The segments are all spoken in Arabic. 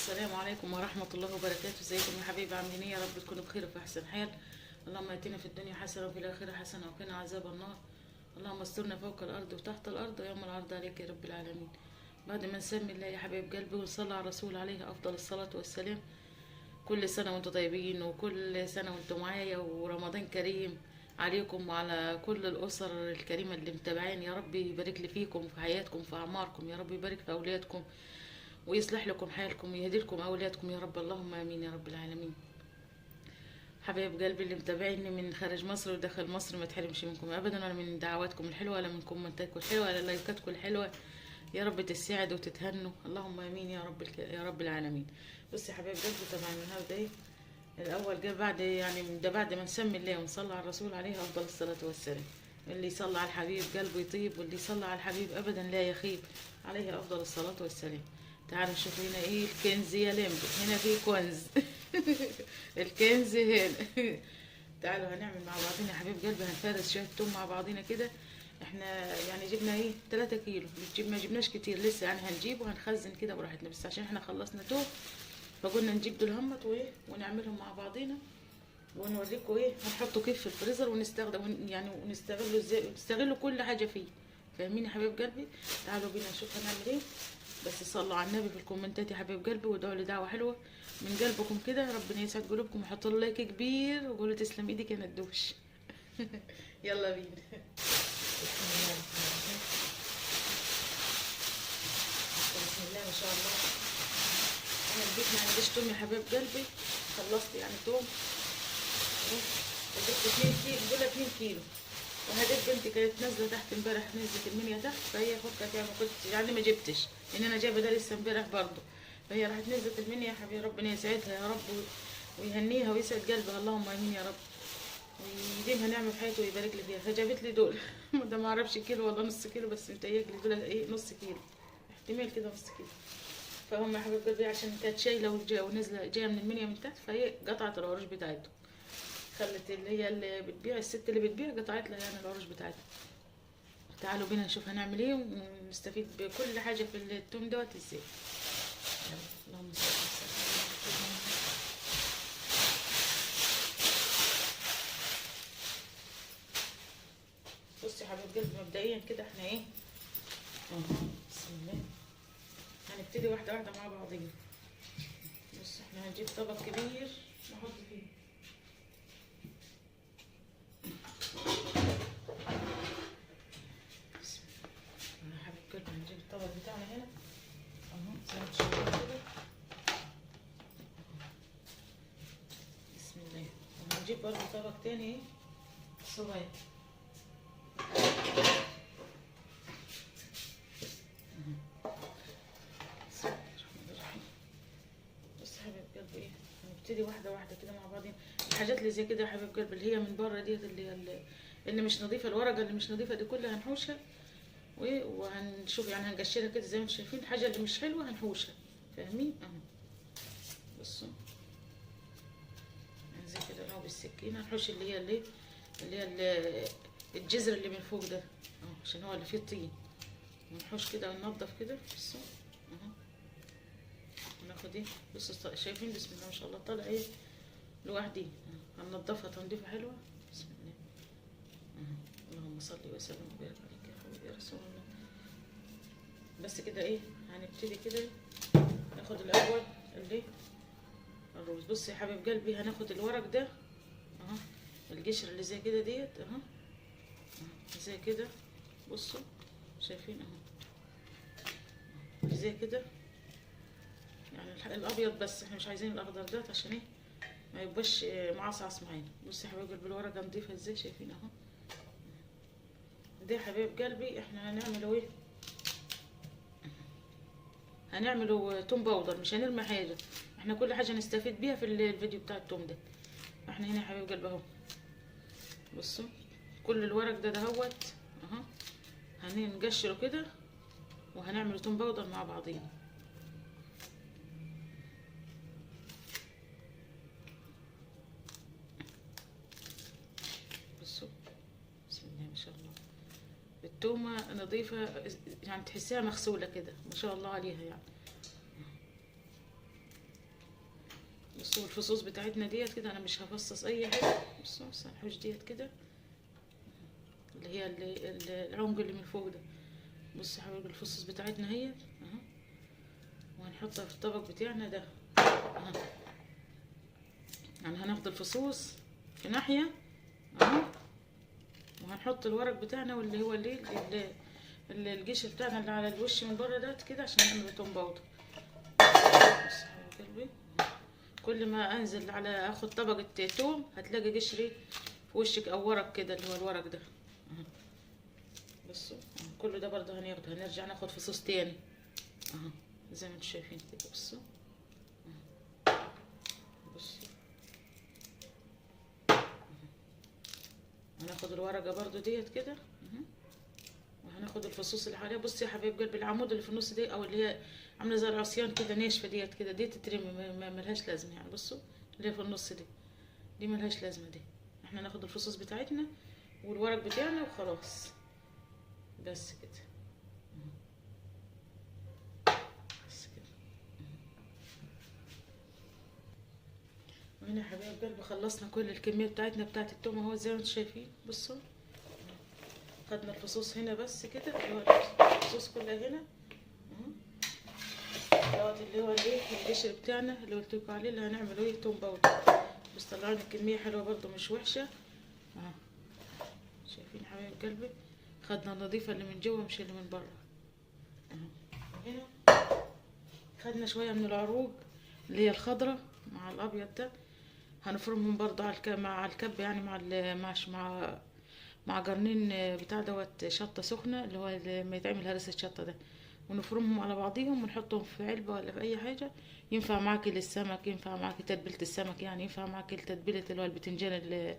السلام عليكم ورحمة الله وبركاته. ازيكم يا حبايبي؟ عاملين ايه؟ يا رب تكونوا بخير وفي احسن حال. اللهم اتنا في الدنيا حسنة وفي الآخرة حسنة وقنا عذاب النار. اللهم استرنا فوق الأرض وتحت الأرض ويوم العرض عليك يا رب العالمين. بعد ما نسمي الله يا حبايب قلبي ونصلي على الرسول عليه أفضل الصلاة والسلام، كل سنة وانتم طيبين وكل سنة وانتم معايا ورمضان كريم عليكم وعلى كل الأسر الكريمة اللي متابعين. يا رب يبارك لي فيكم في حياتكم في أعماركم، يا رب يبارك في أولادكم ويصلح لكم حالكم ويهدي لكم أولادكم يا رب، اللهم آمين يا رب العالمين. حبايب قلبي اللي متابعيني من خارج مصر وداخل مصر، ما تحرمش منكم أبدا، ولا من دعواتكم الحلوة ولا من كومنتاتكم الحلوة ولا لايكاتكم الحلوة. يا رب تسعدوا وتتهنوا، اللهم آمين يا رب يا رب العالمين. بصي يا حبايب قلبي، طبعا النهارده ايه الأول جه بعد يعني ده بعد ما نسمي الله ونصلي على الرسول عليه أفضل الصلاة والسلام. اللي يصلي على الحبيب قلبه يطيب، واللي يصلي على الحبيب أبدا لا يخيب، عليه أفضل الصلاة والسلام. تعالوا نشوف هنا ايه الكنز يا لمبي، هنا في كنز الكنز هنا تعالوا هنعمل مع بعضنا يا حبيب قلبي، هنفرز شوية توم مع بعضنا كده. احنا يعني جبنا ايه 3 كيلو، ما جبناش كتير لسه، يعني هنجيب وهنخزن كده براحتنا، بس عشان احنا خلصنا توم فقلنا نجيب دول همت وايه ونعملهم مع بعضنا ونوريكم ايه هنحطه كيف في الفريزر ونستخدم يعني ونستغله ازاي، ونستغلوا كل حاجه فيه. فاهمين يا حبيب قلبي؟ تعالوا بينا نشوف هنعمل ايه. بس صلوا على النبي في الكومنتات يا حبيب قلبي، وادعوا لي دعوه حلوه من قلبكم كده، ربنا يسعد قلوبكم، وحطوا لي لايك كبير وقولوا تسلم ايدك يا ندوش يلا بينا بسم الله ما شاء الله. انا البيت ما عنديش توم يا حبيب قلبي، خلصت يعني توم. جبت 2 كيلو، دول 2 كيلو. وهديت بنتي كانت نازله تحت امبارح، نزلت المنيا تحت، فهي فكت يعني ما كنت يعني ما جبتش، ان انا جايبه ده لسه امبارح برضه. فهي راحت نزلت المنيا يا حبيبي، ربنا يسعدها يا رب ويهنيها ويسعد قلبها، اللهم امين يا رب، ويديمها نعمه في حياته ويبارك لي فيها. فجابت لي دول ده ما اعرفش كيلو ولا نص كيلو، بس متهيألي دول ايه نص كيلو، احتمال كده نص كيلو. فهم يا حبيب قلبي عشان كانت شايله ونازله جايه من المنيا من تحت، فهي قطعت العروش بتاعتهم، خلت اللي هي اللي بتبيع، الست اللي بتبيع قطعت لها يعني العروش بتاعتها. تعالوا بينا نشوف هنعمل ايه ونستفيد بكل حاجه في التوم دوت ازاي. اللهم صل وسلم. بصي يا حبيب قلبي، مبدئيا كده احنا ايه بسم الله هنبتدي واحده واحده مع بعضينا. بص احنا هنجيب طبق كبير نحط فيه هنجيب الطبق بتاعنا هنا اهو زي ما شايفين كده. بسم الله. وهنجيب برضه طبق تاني ايه صغير. بسم الله الرحمن الرحيم. بص يا حبيب قلبي ايه هنبتدي واحده واحده كده مع بعضين. الحاجات اللي زي كده يا حبيب قلبي اللي هي من بره ديت، اللي مش نظيفه، الورقه اللي مش نظيفه دي كلها هنحوشها وهنشوف يعني هنقشرها كده زي ما انتم شايفين. الحاجه اللي مش حلوه هنحوشها، فاهمين؟ اهو بصوا زي كده اهو بالسكينه هنحوش اللي هي الجذر اللي من فوق ده اهو، عشان هو اللي فيه طين، ونحوش كده وننضف كده. بصوا اهو هناخد ايه، بصوا شايفين بسم الله ما شاء الله طالع ايه لوحدي. هننضفها تنظيفه حلوه. بسم الله اهو. اللهم صل وسلم وبارك عليك يا حبيبي يا رسول الله. بس كده ايه هنبتدي كده ناخد الاول اللي الروز. بص يا حبيب قلبي هناخد الورق ده اهو، القشره اللي زي كده ديت اهو زي كده. بصوا شايفين اهو زي كده، يعني الابيض بس، احنا مش عايزين الاخضر ده عشان ايه ما يبقاش معصعص معانا. بص يا حبيب قلبي الورقه نضيفه ازاي، شايفين اهو. ده يا حبيب قلبي احنا هنعمله ايه، هنعمله توم باودر، مش هنرمي حاجه، احنا كل حاجه نستفيد بيها في الفيديو بتاع التوم ده. احنا هنا يا حبيب قلبي اهو بصوا كل الورق ده دهوت اهو هنقشره كده وهنعمل توم باودر مع بعضينا. بصوا بسم الله ما شاء الله، التومه نظيفه يعني تحسيها مغسوله كده ما شاء الله عليها يعني. بصوا الفصوص بتاعتنا ديت كده، انا مش هفصص اي حاجه. بصوا الحوش ديت كده اللي هي العنق اللي من فوق ده. بصوا يا حبايبي الفصوص بتاعتنا هي اهو، وهنحطها في الطبق بتاعنا ده اهو. يعني هناخد الفصوص في ناحيه اهو، وهنحط الورق بتاعنا واللي هو القشر بتاعنا اللي على الوش من بره ده كده عشان نعمل توم باودر. بص يا حبايب قلبي، كل ما انزل على اخد طبقه توم هتلاقي قشري في وشك او ورق كده اللي هو الورق ده اهو. بصوا كل ده برضه هناخده، هنرجع ناخد فصوص تاني اهو زي ما انتم شايفين كده. بصوا بصوا هناخد الورقه برضه ديت كده اهو، وهناخد الفصوص اللي عليها. بصي يا حبايب قلبي العمود اللي في النص دي او اللي هي عامله زي العصيان كده ناشفه ديت كده، دي تترمي ملهاش لازمه يعني. بصوا اللي هي في النص دي ملهاش لازمه. دي احنا ناخد الفصوص بتاعتنا والورق بتاعنا وخلاص، بس كده بس كده. وهنا يا حبايب قلبي خلصنا كل الكميه بتاعتنا بتاعت التوم اهو زي ما انتم شايفين. بصوا خدنا الفصوص هنا بس كده، اللي هو الفصوص كلها هنا دوت اللي هو الايه القشر بتاعنا اللي قلت لكم عليه اللي هنعمله ايه توم باودر. بس طلعنا كميه حلوه برده مش وحشه اهو. شايفين حبايب قلبي خدنا النظيفه اللي من جوه مش اللي من بره اهو. هنا خدنا شويه من العروق اللي هي الخضره مع الابيض ده، هنفرمهم برضو على مع الكب يعني مع قرنين بتاع دوت شطه سخنه اللي هو لما يتعمل هرس الشطه ده، ونفرمهم على بعضيهم ونحطهم في علبه ولا في اي حاجه. ينفع معاكي للسمك، ينفع معاكي تتبيله السمك، يعني ينفع معاكي تتبيله اللي هو البتنجان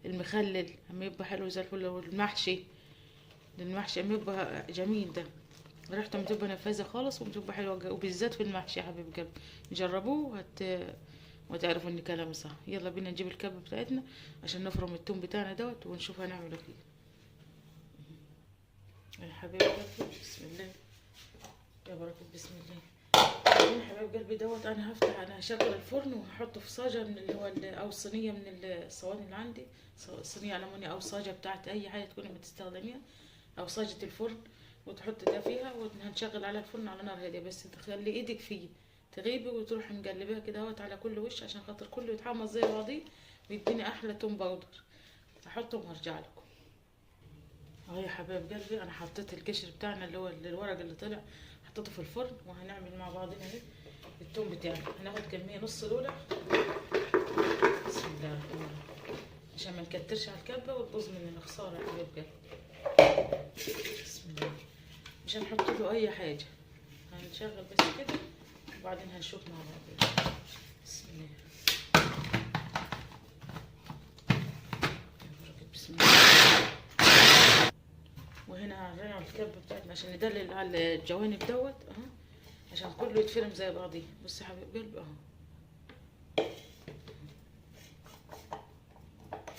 المخلل اما يبقى حلو زي الفل. والمحشي للمحشي اما يبقى جميل ده، ريحته بتبقى نفاذه خالص وبتبقى حلوه، وبالذات في المحشي يا حبيب قلبي جربوه وتعرفوا ان كلامي صح. يلا بينا نجيب الكبه بتاعتنا عشان نفرم التوم بتاعنا دوت ونشوف هنعمله فيه يا حبيب قلبي. بسم الله يا بركه بسم الله. يا حبيب قلبي دوت انا هشغل الفرن وهحطه في صاجه من اللي هو او صينيه من الصواني اللي عندي، صينيه المونيا او صاجه بتاعت اي حاجه تكوني بتستخدميها او صاجه الفرن، وتحط ده فيها وهنشغل على الفرن على نار هاديه. بس تخلي ايدك فيه تغيبي وتروحي مقلباها كده اهوت على كل وش عشان خاطر كله يتحمص زي بعضيه ويديني احلى توم باودر. هحطهم وارجع لكم اهو يا حبايب قلبي. انا حطيت القشر بتاعنا اللي هو الورق اللي طلع حطيته في الفرن، وهنعمل مع بعضنا اهي التوم بتاعنا. هناخد كميه نص لوله بسم الله الرحمن الرحيم عشان ما نكترش على الكبه وتبوظ مننا، خساره يا حبايب قلبي. بسم الله مش هنحط له اي حاجه، هنشغل بس كده وبعدين هنشوف مع بعض. بسم الله بسم الله. وهنا هنرجع الكبه بتاعتنا عشان ندلل على الجوانب دوت اهو عشان كله يتفرم زي بعضيه. بص يا حبيب قلبي اهو.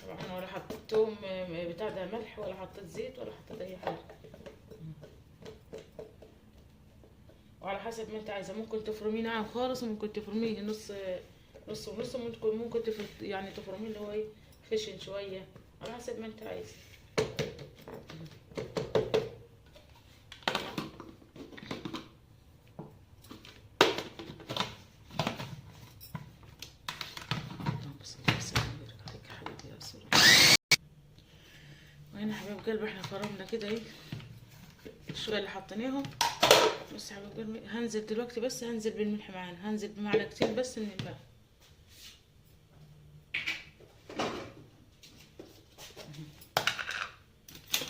طبعا ولا حطيت توم بتاع ده ملح ولا حطيت زيت ولا حطيت اي حاجه، وعلى حسب ما انت عايزه. ممكن تفرميه ناعم خالص وممكن تفرميه نص نص ونص، ممكن يعني تفرميه اللي هو ايه خشن شويه على حسب ما انت عايزه. وهنا حبايب قلبي احنا فرمنا كده ايه شويه اللي حطيناهم. بص يا حبايب قلبي هنزل دلوقتي، بس هنزل بالملح معانا، هنزل بمعلقتين بس من الملح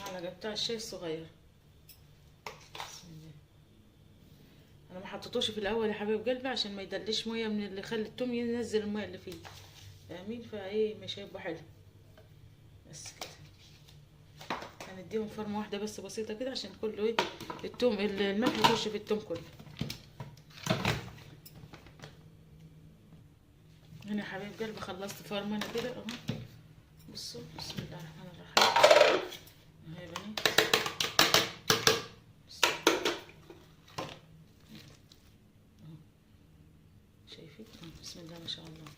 معلقه بتاع الشاي الصغير. بسم الله. انا ما حطيتوش في الاول يا حبايب قلبي عشان ما يدلش ميه من اللي خلي التوم ينزل الميه اللي فيه، فاهمين؟ فايه مش هيبقى حلو. بس كده هنديهم فرمه واحده بس بسيطه كده عشان كله ايه التوم الملح يخش في التوم كله. هنا يا حبايب قلبي خلصت فرمه انا كده اهو. بصوا بسم الله الرحمن الرحيم اهي يا بنات. شايفين؟ بسم الله ما شاء الله.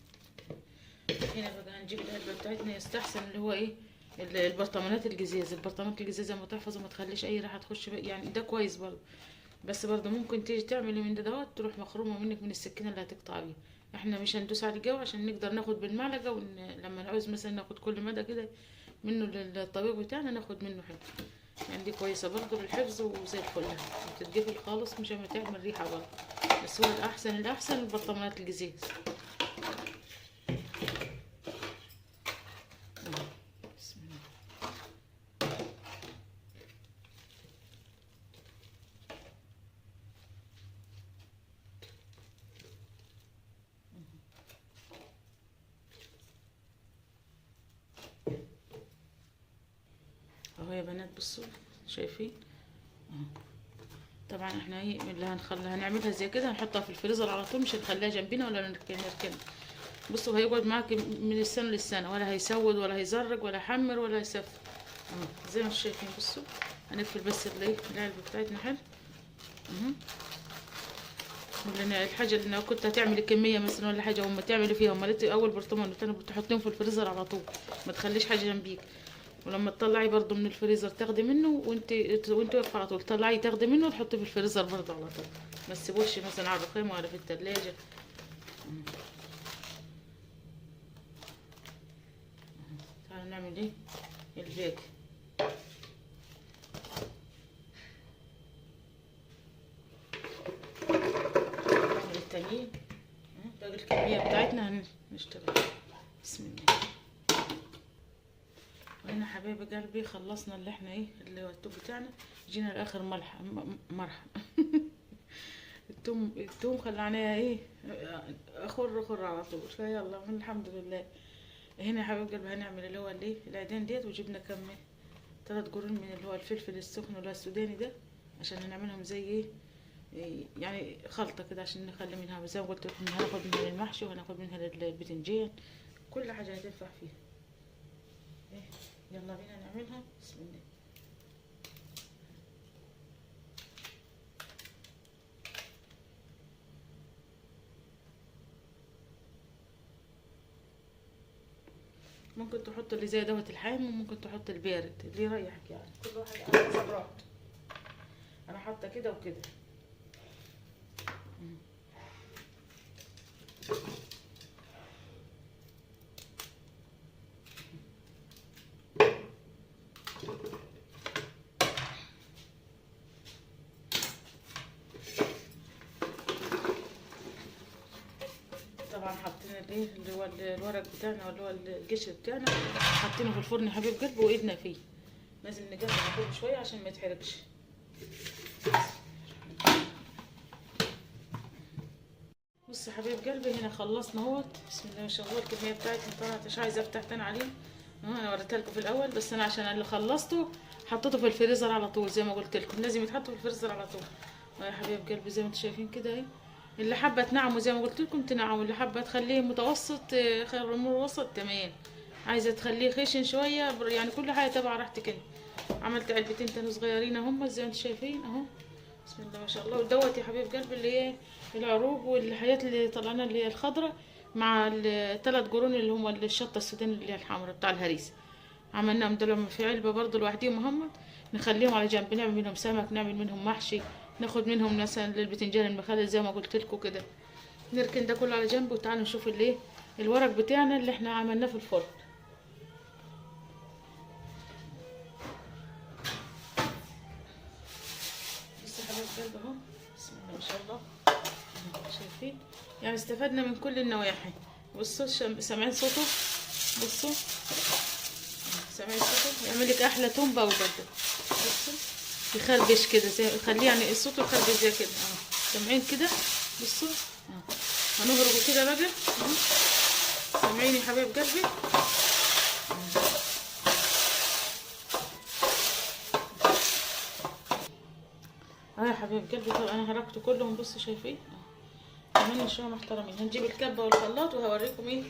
هنا بقى هنجيب العلبة بتاعتنا. يستحسن اللي هو ايه البرطمانات الجزاز. البرطمانات الجزاز ما تحفظ وما تخليش اي ريحة تخش بقى، يعني ده كويس برضه. بس برضه ممكن تيجي تعملي من ده تروح مخرومة منك من السكينة اللي هتقطع بيها. احنا مش هندوس على الجو عشان نقدر ناخد بالمعلقة، لما نعوز مثلا ناخد كل مدى كده منه للطبيخ بتاعنا ناخد منه حته. يعني دي كويسة برضه للحفظ وزي الفل، بتتقفل خالص مش هتعمل ريحة برضه. بس هو الأحسن البرطمانات الجزاز. بسم الله. اهو يا بنات بصوا شايفين. طبعا احنا ايه اللي هنعملها زي كده هنحطها في الفريزر على طول، مش هنخليها جنبنا ولا نركنها. بصوا هيقعد معاك من السنة للسنة، ولا هيسود ولا هيزرق ولا يحمر ولا يسف. زي ما انتم شايفين. بصوا هنقفل بس العلبة بتاعتنا حلو. لان الحاجة اللي كنت هتعملي كمية مثلا ولا حاجة وما تعملي فيها ومليتي اول برطمان والتاني بتحطيهم في الفريزر على طول، ما تخليش حاجة جنبيك. ولما تطلعي برضو من الفريزر تاخدي منه وانت واقفه على طول تطلعي تاخدي منه وتحطيه في الفريزر برضو على طول، ما تسيبوش مثلا على الرخامه ولا في التلاجة. تعالوا نعمل ايه الباقي. نعمل التانيين. باقي الكميه بتاعتنا هنشتغل. بسم الله. وهنا حبايبي قلبي خلصنا اللي احنا ايه اللي هو التوب بتاعنا. جينا لاخر مرحله التوم خلعناها ايه اخر على طول. فيلا الحمد لله. هنا يا حبايب قلبي هنعمل اللي هو الايه العيدان ديت، وجبنا كم 3 قرون من اللي هو الفلفل السخن اللي هو السوداني ده، عشان هنعملهم زي ايه يعني خلطه كده عشان نخلي منها زي ما قلت لكم هناخد منها للمحشي وهناخد منها للبتنجان، كل حاجه هتنفع فيها. ايه يلا بينا نعملها. بسم الله. ممكن تحط اللي زي دوت الحامي وممكن تحط البارد اللي يريحك، يعني كل واحد على حسب راحته. انا حاطه كده وكده. طبعا حاطين الايه اللي هو الورق بتاعنا واللي هو القشر بتاعنا حاطينه في الفرن يا حبيب قلبي، وايدنا فيه لازم نجمع كل شويه عشان ما يتحرقش. بص يا حبيب قلبي هنا خلصنا اهوت. بسم الله ما شاء الله. الكميه بتاعتي طلعت مش عايزه افتح تاني عليها. انا وريتها لكم في الاول، بس انا عشان اللي خلصته حطيته في الفريزر على طول زي ما قلت لكم، لازم يتحط في الفريزر على طول. يا حبيب قلبي زي ما انتم شايفين كده اهي. اللي حابه تنعمه زي ما قلت لكم تنعمه، اللي حابه تخليه متوسط خير المتوسط تمام، عايزه تخليه خشن شويه يعني كل حاجه تبع راحتك انت. عملت علبتين تاني صغيرين اهم زي ما انتم شايفين اهو. بسم الله ما شاء الله. ودوت يا حبيب قلبي اللي هي العروق والحاجات اللي طلعنا اللي هي الخضره مع ال3 قرون اللي هم الشطه السوداني اللي هي الحمراء بتاع الهريسه، عملناهم دول في علبه برضو لوحديهم هم، نخليهم على جنب نعمل منهم سمك، نعمل منهم محشي، ناخد منهم مثلا للبتنجان المخلل زي ما قلت لكم كده. نركن ده كله على جنب وتعالوا نشوف الايه الورق بتاعنا اللي احنا عملناه في الفرن. بصوا يا حبايب قلبي اهو. بسم الله ما شاء الله. شايفين يعني استفدنا من كل النواحي. بصوا سامعين صوته. بصوا سامعين صوته يعمل لك احلى توم باودر ده. بصوا يخربش كده زي خليه يعني الصوت يخربش زي كده سامعين كده. بصوا هنهربه كده بقى سامعين يا حبايب قلبي. يا حبايب قلبي طبعا انا هربته كلهم. بصوا شايفين كمان شويه محترمين. هنجيب الكبه والخلاط وهوريكم ايه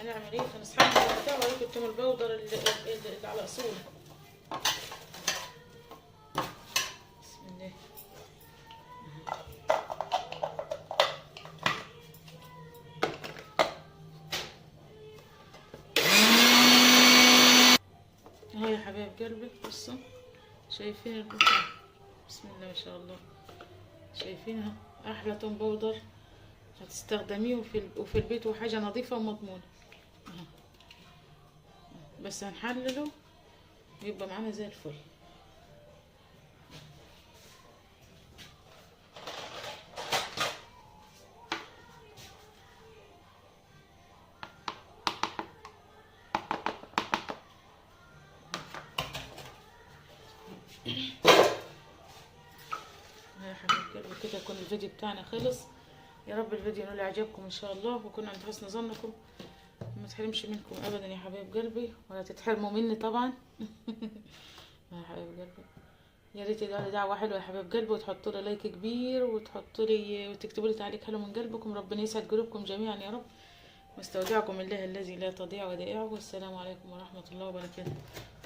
هنعمل ايه. هنسحبها وبتاع واوريكم التوم البودر اللي على اصوله. بسم الله. قلبي. بصوا شايفين البخار، بسم الله ما شاء الله، شايفينها احلى توم باودر هتستخدميه وفي البيت، وحاجه نظيفه ومضمونه. أهو. بس هنحلله ويبقى معانا زي الفل. يا حبيبي كده يكون الفيديو بتاعنا خلص. يا رب الفيديو ينال اعجابكم ان شاء الله، ويكون عند حسن ظنكم. ما تحرمش منكم ابدا يا حبايب قلبي، ولا تتحرموا مني طبعا. يا حبايب قلبي، يا ريت تدعوا لي دعوه حلوه يا حبايب قلبي، وتحطوا لي لايك كبير، وتحطوا لي وتكتبوا لي تعليق حلو من قلبكم. ربنا يسعد قلوبكم جميعا يا رب. واستودعكم الله الذي لا تضيع ودائعه. والسلام عليكم ورحمه الله وبركاته.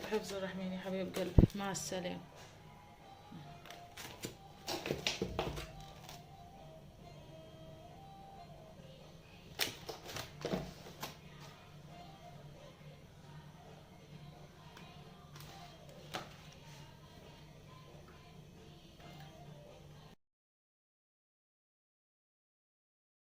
بحفظ الرحمن يا حبايب قلبي، مع السلامه.